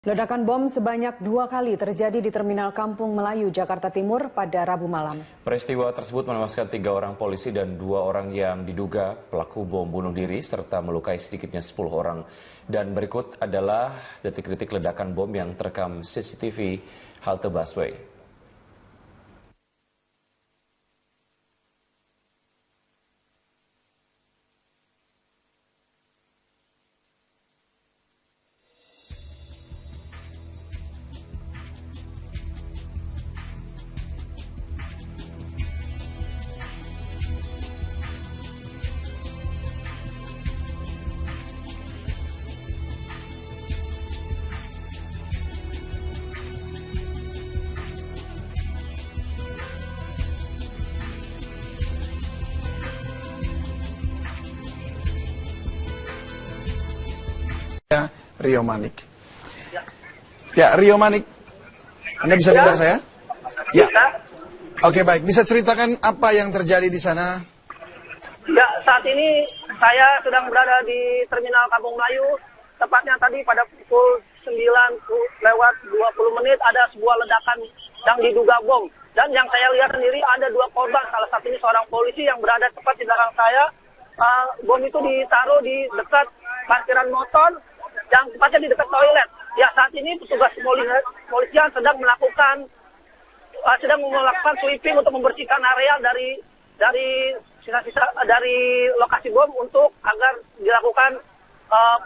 Ledakan bom sebanyak 2 kali terjadi di Terminal Kampung Melayu, Jakarta Timur pada Rabu malam. Peristiwa tersebut menewaskan 3 orang polisi dan 2 orang yang diduga pelaku bom bunuh diri serta melukai sedikitnya 10 orang. Dan berikut adalah detik-detik ledakan bom yang terekam CCTV halte busway. Rio Manik. Ya, Rio Manik. Anda bisa dengar saya? Ya. Oke, baik. Bisa ceritakan apa yang terjadi di sana? Ya, saat ini saya sedang berada di Terminal Kampung Melayu. Tepatnya tadi pada pukul 9:20 ada sebuah ledakan yang diduga bom. Dan yang saya lihat sendiri ada 2 korban. Salah satunya seorang polisi yang berada tepat di belakang saya. Bom itu ditaruh di dekat parkiran motor yang tepatnya di dekat toilet. Ya, saat ini petugas kepolisian sedang melakukan sweeping untuk membersihkan area dari sisa-sisa dari lokasi bom untuk agar dilakukan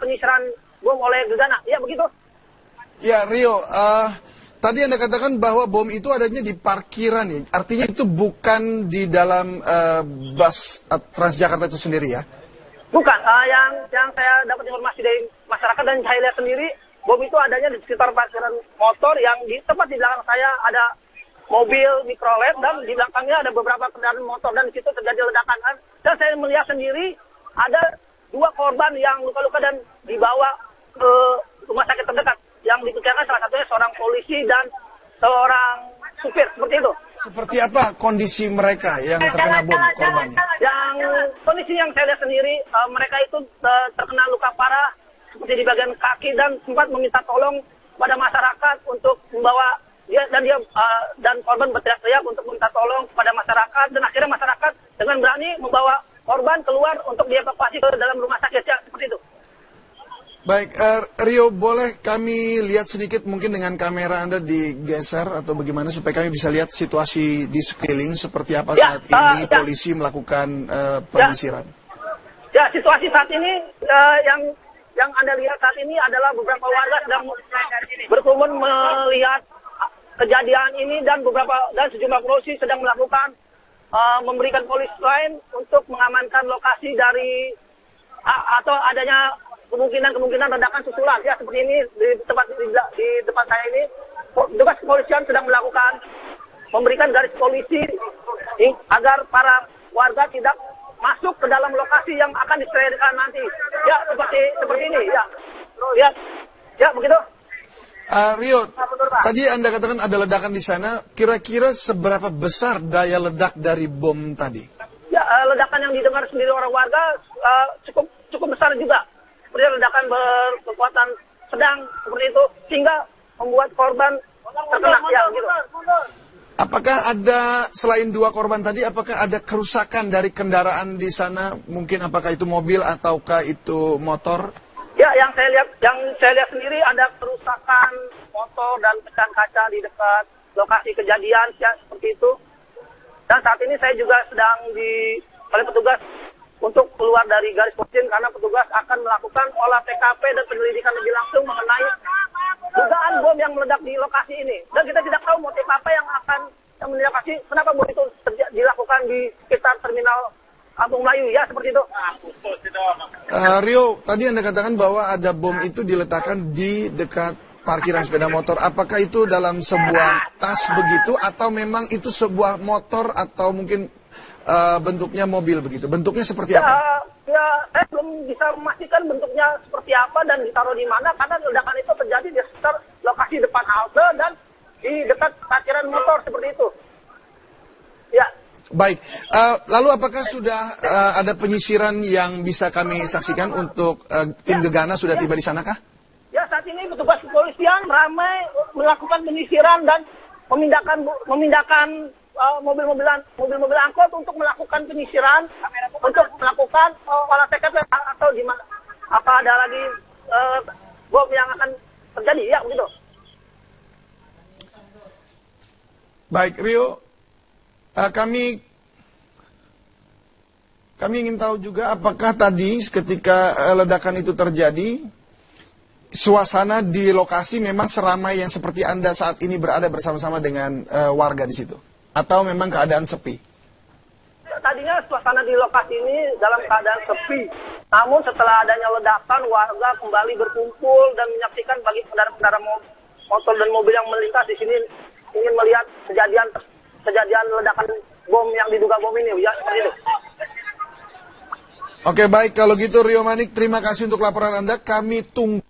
penyisiran bom oleh gegana. Ya, begitu. Ya, Rio, tadi Anda katakan bahwa bom itu adanya di parkiran ya. Artinya itu bukan di dalam bus Transjakarta itu sendiri ya? Bukan, yang saya dapat informasi dari masyarakat dan saya lihat sendiri, bom itu adanya di sekitar parkiran motor yang tepat di belakang saya ada mobil mikrolet dan di belakangnya ada beberapa kendaraan motor dan di situ terjadi ledakan. Dan saya melihat sendiri ada 2 korban yang luka-luka dan dibawa ke rumah sakit terdekat yang diperkirakan salah satunya seorang polisi dan seorang supir, seperti itu. Seperti apa kondisi mereka yang terkena bom korbannya? Yang kondisi yang saya lihat sendiri, mereka itu terkena luka parah seperti di bagian kaki dan sempat meminta tolong pada masyarakat untuk membawa dia dan korban berteriak-teriak untuk meminta tolong kepada masyarakat dan akhirnya masyarakat dengan berani membawa korban keluar untuk dievakuasi ke dalam rumah sakit, ya, seperti itu. Baik, Rio, boleh kami lihat sedikit mungkin dengan kamera Anda digeser atau bagaimana supaya kami bisa lihat situasi di sekeliling seperti apa saat ini polisi melakukan penyisiran? Ya, situasi saat ini yang Anda lihat saat ini adalah beberapa warga sedang berkerumun melihat kejadian ini dan sejumlah polisi sedang melakukan memberikan polis lain untuk mengamankan lokasi dari atau adanya kemungkinan ledakan susulan, ya, seperti ini di depan saya ini. Petugas kepolisian sedang memberikan garis polisi agar para warga tidak masuk ke dalam lokasi yang akan disterilkan nanti. Ya, seperti ini, ya. Ya, begitu. Rio, tadi Anda katakan ada ledakan di sana. Kira-kira seberapa besar daya ledak dari bom tadi? Ya, ledakan yang didengar sendiri orang warga cukup besar juga. Seperti ledakan berkekuatan sedang seperti itu sehingga membuat korban terkena, ya, gitu. Apakah ada selain 2 korban tadi, apakah ada kerusakan dari kendaraan di sana? Mungkin apakah itu mobil ataukah itu motor? Ya, yang saya lihat sendiri ada kerusakan motor dan pecahan kaca di dekat lokasi kejadian, ya, seperti itu. Dan saat ini saya juga sedang oleh petugas untuk keluar dari garis polisi karena petugas akan melakukan olah TKP dan penyelidikan lebih langsung mengenai dugaan bom yang meledak di lokasi ini. Dan kita tidak tahu motif apa yang mendapati kenapa bom itu dilakukan di sekitar Terminal Kampung Melayu, ya, seperti itu. Rio, tadi Anda katakan bahwa ada bom itu diletakkan di dekat parkiran sepeda motor. Apakah itu dalam sebuah tas begitu atau memang itu sebuah motor atau mungkin bentuknya mobil begitu? Bentuknya seperti apa? Ya, saya belum bisa memastikan bentuknya seperti apa dan ditaruh di mana karena ledakan itu terjadi di sekitar lokasi depan halte dan di dekat parkiran motor seperti itu. Ya. Baik, lalu apakah sudah ada penyisiran yang bisa kami saksikan untuk tim Gegana sudah tiba di sana kah? Ya, saat ini petugas kepolisian ramai melakukan penyisiran dan memindahkan mobil-mobil angkot untuk melakukan penyisiran, untuk melakukan olah TKP atau di mana apa ada lagi bom yang akan terjadi, ya begitu. Baik, Rio, kami ingin tahu juga apakah tadi ketika ledakan itu terjadi, suasana di lokasi memang seramai yang seperti Anda saat ini berada bersama-sama dengan warga di situ? Atau memang keadaan sepi? Tadinya suasana di lokasi ini dalam keadaan sepi. Namun setelah adanya ledakan, warga kembali berkumpul dan menyaksikan bagi pengendara motor dan mobil yang melintas di sini ingin melihat kejadian ledakan bom yang diduga bom ini, ya seperti itu. Oke, baik, kalau gitu Rio Manik, terima kasih untuk laporan Anda. Kami tunggu.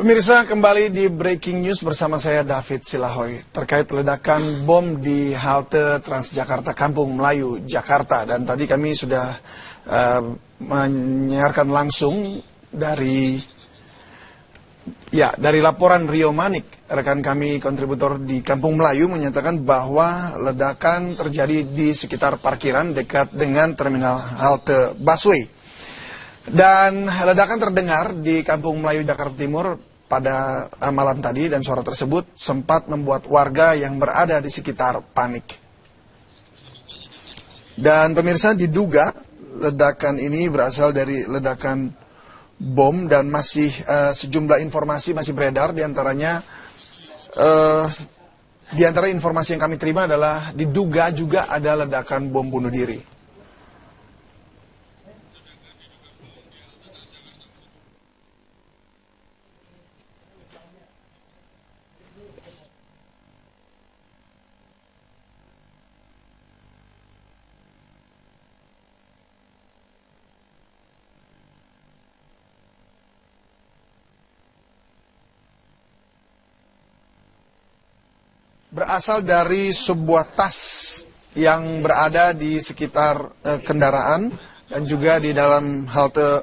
Pemirsa, kembali di Breaking News bersama saya David Silahoy terkait ledakan bom di halte Transjakarta Kampung Melayu, Jakarta. Dan tadi kami sudah menyiarkan langsung dari laporan Rio Manik, rekan kami kontributor di Kampung Melayu, menyatakan bahwa ledakan terjadi di sekitar parkiran dekat dengan terminal halte busway. Dan ledakan terdengar di Kampung Melayu, Jakarta Timur pada malam tadi, dan suara tersebut sempat membuat warga yang berada di sekitar panik. Dan pemirsa, diduga ledakan ini berasal dari ledakan bom dan masih sejumlah informasi masih beredar, di antara informasi yang kami terima adalah diduga juga ada ledakan bom bunuh diri. Berasal dari sebuah tas yang berada di sekitar kendaraan dan juga di dalam halte,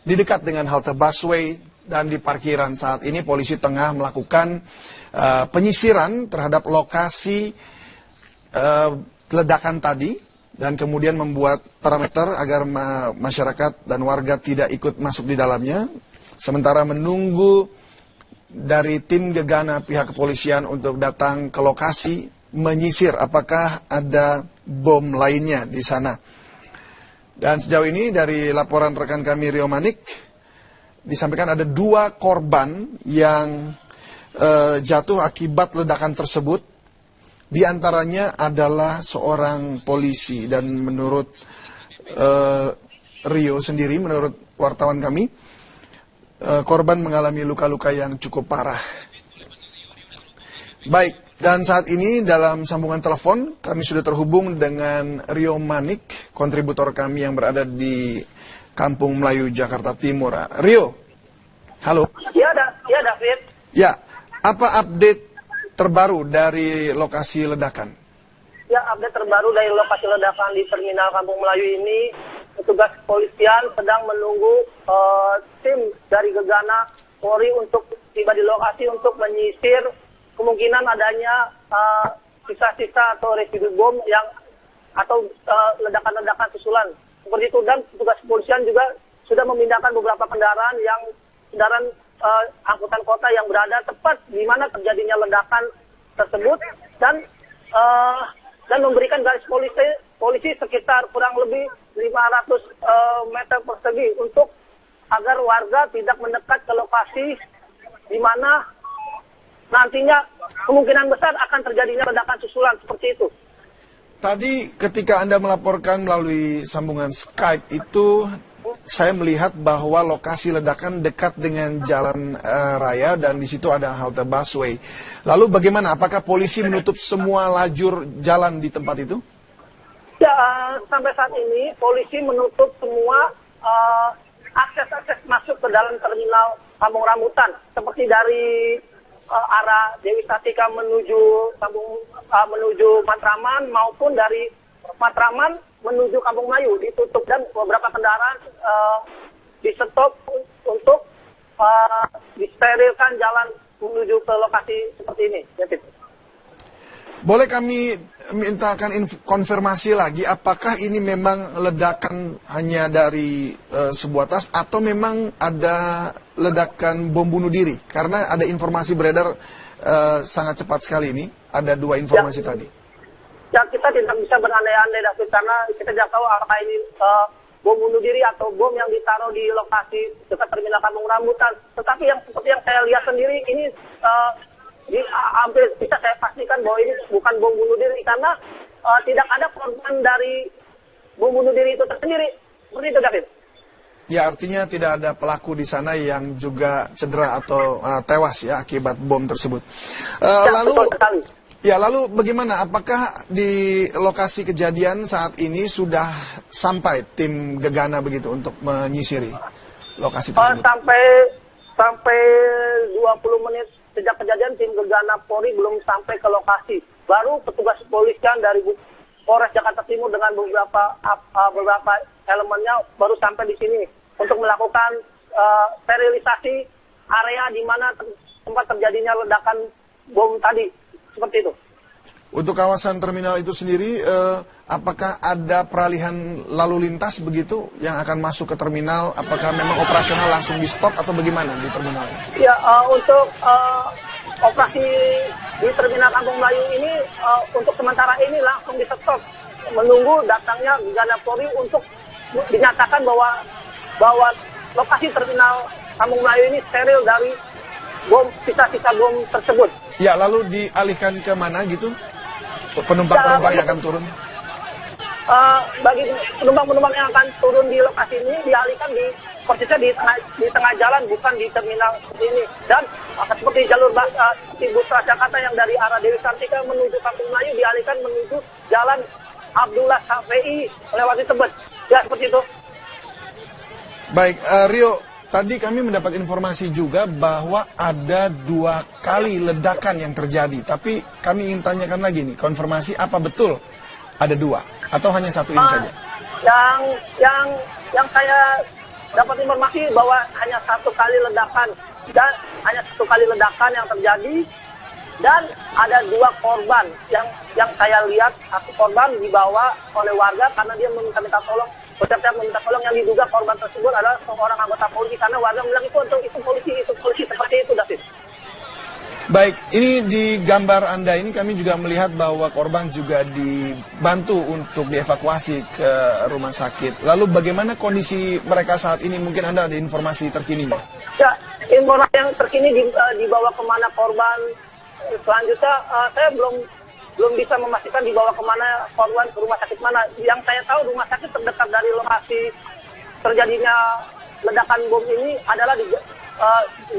di dekat dengan halte busway dan di parkiran. Saat ini polisi tengah melakukan penyisiran terhadap lokasi ledakan tadi dan kemudian membuat parameter agar masyarakat dan warga tidak ikut masuk di dalamnya, sementara menunggu dari tim gegana pihak kepolisian untuk datang ke lokasi menyisir apakah ada bom lainnya di sana. Dan sejauh ini dari laporan rekan kami Rio Manik disampaikan ada 2 korban yang jatuh akibat ledakan tersebut. Di antaranya adalah seorang polisi, dan menurut Rio sendiri, menurut wartawan kami, korban mengalami luka-luka yang cukup parah. Baik, dan saat ini dalam sambungan telepon kami sudah terhubung dengan Rio Manik, kontributor kami yang berada di Kampung Melayu, Jakarta Timur. Rio, halo. Ya, David. Ya, apa update terbaru dari lokasi ledakan? Ya, update terbaru dari lokasi ledakan di Terminal Kampung Melayu ini, petugas kepolisian sedang menunggu tim dari gegana Polri untuk tiba di lokasi untuk menyisir kemungkinan adanya sisa-sisa atau residu bom yang atau ledakan-ledakan susulan seperti itu. Dan petugas kepolisian juga sudah memindahkan beberapa kendaraan angkutan kota yang berada tepat di mana terjadinya ledakan tersebut, dan memberikan garis polisi polisi sekitar kurang lebih 500 meter persegi untuk agar warga tidak mendekat ke lokasi di mana nantinya kemungkinan besar akan terjadinya ledakan susulan seperti itu. Tadi ketika Anda melaporkan melalui sambungan Skype itu, saya melihat bahwa lokasi ledakan dekat dengan jalan raya dan di situ ada halte busway. Lalu bagaimana? Apakah polisi menutup semua lajur jalan di tempat itu? Ya, sampai saat ini polisi menutup semua akses-akses masuk ke dalam terminal Kampung Rambutan, seperti dari arah Dewi Sartika menuju Matraman maupun dari Matraman menuju Kampung Melayu ditutup dan beberapa kendaraan di-stop untuk disterilkan jalan menuju ke lokasi seperti ini. Boleh kami mintakan konfirmasi lagi, apakah ini memang ledakan hanya dari sebuah tas atau memang ada ledakan bom bunuh diri? Karena ada informasi beredar sangat cepat sekali ini, ada dua informasi tadi. Ya, kita tidak bisa berandai-andai, David, karena kita tidak tahu apakah ini bom bunuh diri atau bom yang ditaruh di lokasi dekat terminal Kampung Rambutan. Tetapi yang seperti yang saya lihat sendiri, ini hampir bisa saya pastikan bahwa ini bukan bom bunuh diri karena tidak ada korban dari bom bunuh diri itu tersendiri. Seperti itu, David. Ya, artinya tidak ada pelaku di sana yang juga cedera atau tewas ya akibat bom tersebut. Lalu bagaimana? Apakah di lokasi kejadian saat ini sudah sampai tim Gegana begitu untuk menyisiri lokasi tersebut? Sampai 20 menit sejak kejadian tim Gegana Polri belum sampai ke lokasi. Baru petugas kepolisian dari Polres Jakarta Timur dengan beberapa elemennya baru sampai di sini untuk melakukan sterilisasi area di mana tempat terjadinya ledakan bom tadi, seperti itu. Untuk kawasan terminal itu sendiri, apakah ada peralihan lalu lintas begitu yang akan masuk ke terminal? Apakah memang operasional langsung di stop atau bagaimana di terminal? Ya, untuk operasi di terminal Kampung Melayu ini untuk sementara ini langsung di stop, menunggu datangnya Gegana Polri untuk dinyatakan bahwa lokasi terminal Kampung Melayu ini steril dari bom, sisa-sisa bom tersebut. Ya, lalu dialihkan ke mana gitu? Penumpang-penumpang yang akan turun? Bagi penumpang-penumpang yang akan turun di lokasi ini dialihkan persisnya di tengah jalan, bukan di terminal seperti ini. Dan seperti jalur bus Transjakarta yang dari arah Dewi Sartika menuju Kampung Melayu dialihkan menuju jalan Abdullah Safei melewati Tebet. Ya, seperti itu. Baik, Rio, tadi kami mendapat informasi juga bahwa ada 2 kali ledakan yang terjadi. Tapi kami ingin tanyakan lagi nih, konfirmasi apa betul ada 2 atau hanya 1 ini saja? Yang saya dapat informasi bahwa hanya 1 kali ledakan dan hanya 1 kali ledakan yang terjadi dan ada 2 korban yang saya lihat. 1 korban dibawa oleh warga karena dia meminta tolong. Bersiap-siap meminta tolong, yang diduga korban tersebut adalah seorang anggota polisi karena warga bilang itu polisi seperti itu, David. Baik, ini di gambar Anda ini kami juga melihat bahwa korban juga dibantu untuk dievakuasi ke rumah sakit. Lalu bagaimana kondisi mereka saat ini? Mungkin Anda ada informasi terkininya? Ya, informasi yang terkini dibawa kemana korban. Selanjutnya saya belum bisa memastikan dibawa kemana korban, ke rumah sakit mana. Yang saya tahu rumah sakit terdekat dari lokasi terjadinya ledakan bom ini adalah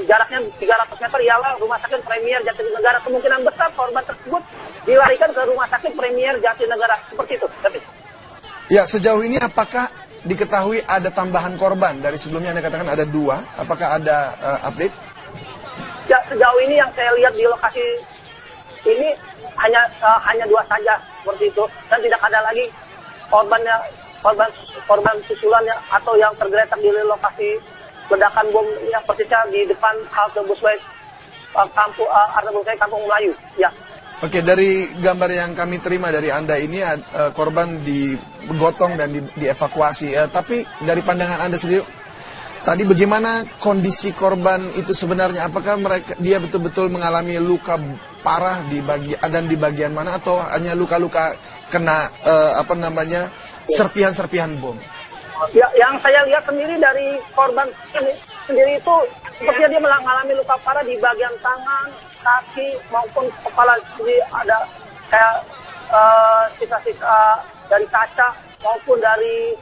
jaraknya 300 meter ialah Rumah Sakit Premier Jatinegara. Kemungkinan besar korban tersebut dilarikan ke Rumah Sakit Premier Jatinegara. Seperti itu. Ya, sejauh ini apakah diketahui ada tambahan korban? Dari sebelumnya Anda katakan ada 2. Apakah ada update? Ya, sejauh ini yang saya lihat di lokasi ini hanya 2 saja seperti itu, dan tidak ada lagi korban susulannya atau yang tergeletak di lokasi ledakan bom yang persisnya di depan halte busway Kampung Melayu. Ya. Oke, dari gambar yang kami terima dari Anda ini korban digotong dan dievakuasi. Tapi dari pandangan Anda sendiri, tadi bagaimana kondisi korban itu sebenarnya? Apakah dia betul-betul mengalami luka parah di bagian mana atau hanya luka-luka kena serpihan-serpihan bom. Ya, yang saya lihat sendiri dari korban sendiri itu sepertinya dia mengalami luka parah di bagian tangan, kaki maupun kepala. Jadi ada kayak sisa-sisa dari kaca maupun dari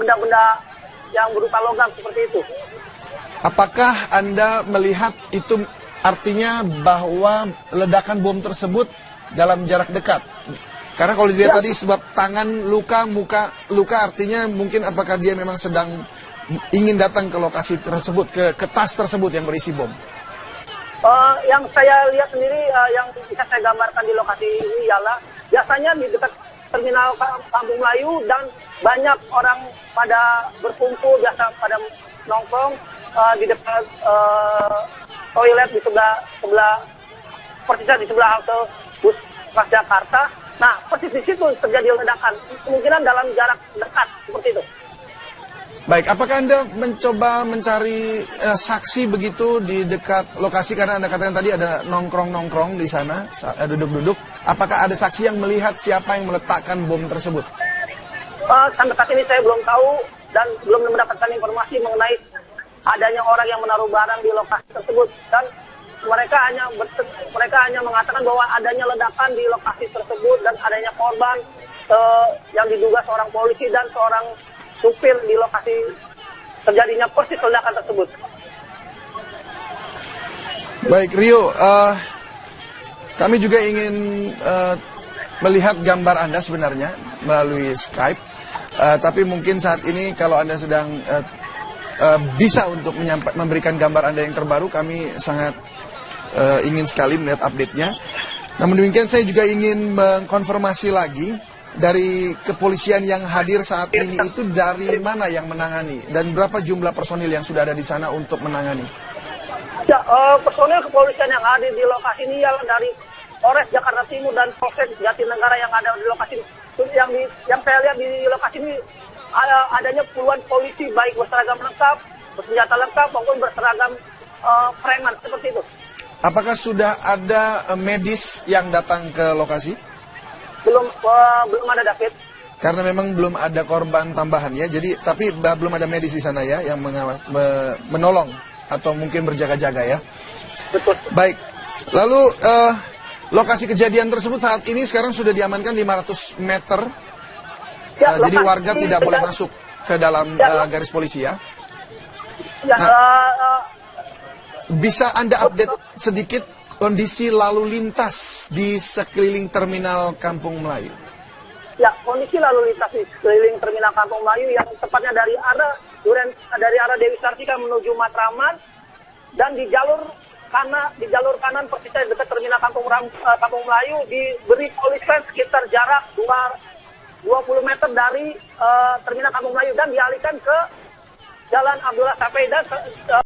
benda-benda yang berupa logam seperti itu. Apakah Anda melihat itu artinya bahwa ledakan bom tersebut dalam jarak dekat? Karena kalau dilihat tadi sebab tangan luka, muka luka, artinya mungkin apakah dia memang sedang ingin datang ke lokasi tersebut, ke tas tersebut yang berisi bom? Yang saya lihat sendiri, yang bisa saya gambarkan di lokasi ini ialah biasanya di dekat terminal Kampung Melayu dan banyak orang pada berkumpul, biasa pada nongkrong di dekat toilet di sebelah persisnya di sebelah halte bus Transjakarta. Nah, persis di situ terjadi ledakan, kemungkinan dalam jarak dekat seperti itu. Baik, apakah Anda mencoba mencari saksi begitu di dekat lokasi, karena Anda katakan tadi ada nongkrong-nongkrong di sana, duduk-duduk. Apakah ada saksi yang melihat siapa yang meletakkan bom tersebut? Sampai saat ini saya belum tahu dan belum mendapatkan informasi mengenai adanya orang yang menaruh barang di lokasi tersebut. Dan mereka hanya mengatakan bahwa adanya ledakan di lokasi tersebut dan adanya korban yang diduga seorang polisi dan seorang supir di lokasi terjadinya persis ledakan tersebut. Baik, Rio, kami juga ingin melihat gambar Anda sebenarnya melalui Skype, tapi mungkin saat ini kalau Anda sedang bisa untuk memberikan gambar Anda yang terbaru, kami sangat ingin sekali melihat update-nya. Namun demikian saya juga ingin mengkonfirmasi lagi dari kepolisian yang hadir saat ini itu dari mana yang menangani dan berapa jumlah personil yang sudah ada di sana untuk menangani? Ya, personil kepolisian yang hadir di lokasi ini yang dari Polres Jakarta Timur dan Polsek Jatinegara yang ada di lokasi. Yang saya lihat di lokasi ini adanya puluhan polisi baik berseragam lengkap, bersenjata lengkap maupun berseragam preman seperti itu. Apakah sudah ada medis yang datang ke lokasi? Belum ada, David. Karena memang belum ada korban tambahan ya. Jadi tapi belum ada medis di sana ya yang menolong atau mungkin berjaga-jaga ya. Betul. Baik. Lalu lokasi kejadian tersebut saat ini sekarang sudah diamankan 500 meter. Ya, jadi warga tidak boleh masuk ke dalam garis polisi ya. Ya, bisa Anda update sedikit kondisi lalu lintas di sekeliling terminal Kampung Melayu? Ya, kondisi lalu lintas di sekeliling terminal Kampung Melayu yang tepatnya dari arah Dewi Sartika menuju Matraman dan di jalur kanan persisnya dekat terminal Kampung Melayu diberi polis line sekitar jarak 20 meter dari terminal Kampung Melayu dan dialihkan ke Jalan Abdullah Sapeda